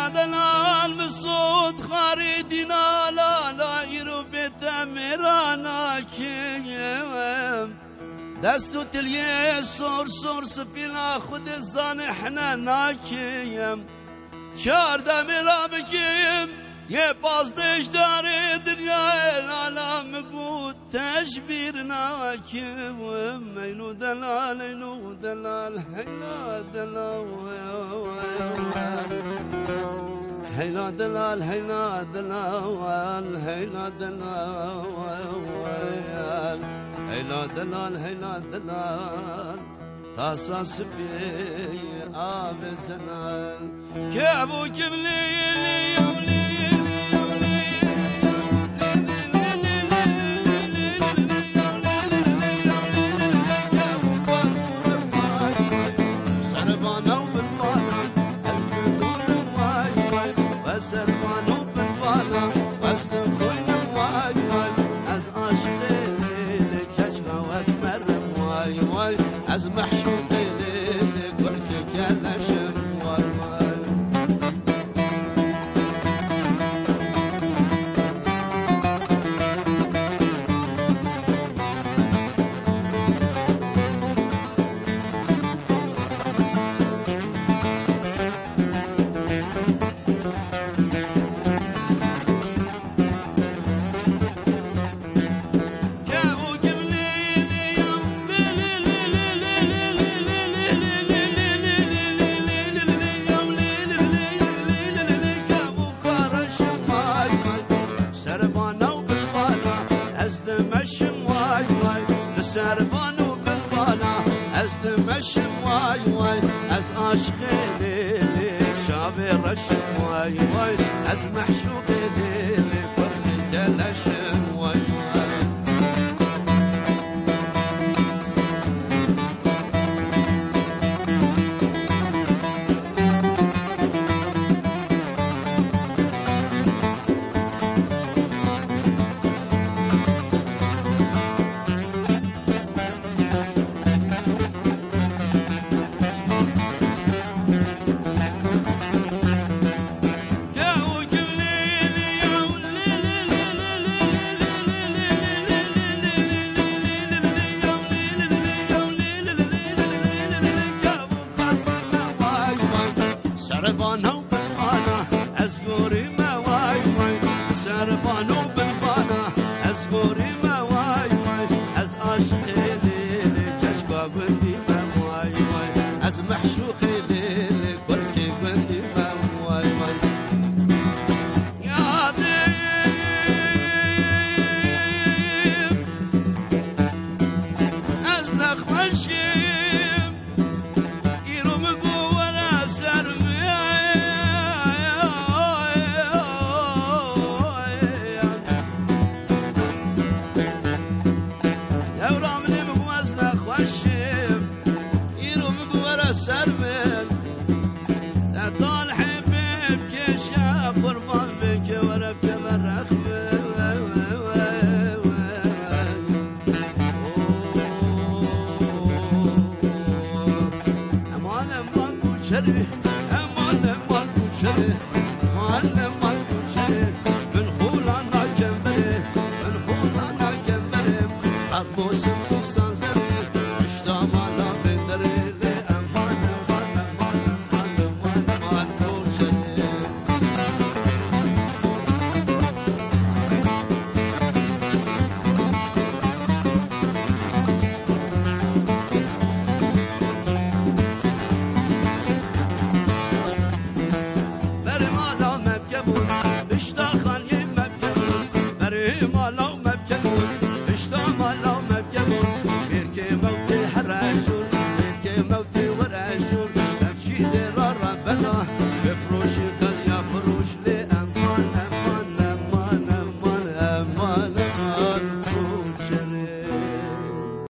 دلال مسود خریدینا لا ایرو بتمیرانا کیم دستو تلیه سور سپینا خود زان احنا ناکیم چار دمیرا بکیم یه پازدش داره دنیای العالم بود تشبیر ناکیم اینو دلال هیلا دلال هیلا دلال تاساس بي آبزنان كابو كبلي از محشوقی لیلی گرگ گلشم وای سربانو بالبالا از دمشم وای از عاشق لیلی شاب رشم وای از محشوق لیلی فرد دلشم وای سربانو بالبانا از گوری ما وای سربانو بالبانا از گوری ما وای از عاشق لیلی کشکا بندی ما وای از محشوق لیلی گرگ بندی ما وای یادیم از نخوشیم ایرو مگو ورا سرم سرمن طال حبيب كشاف قربان بك وربك مرخ امان كل شري امان كل شري امان كل شري من خولنا جنبري عطبوس فستان زري اشتامنا بندري موت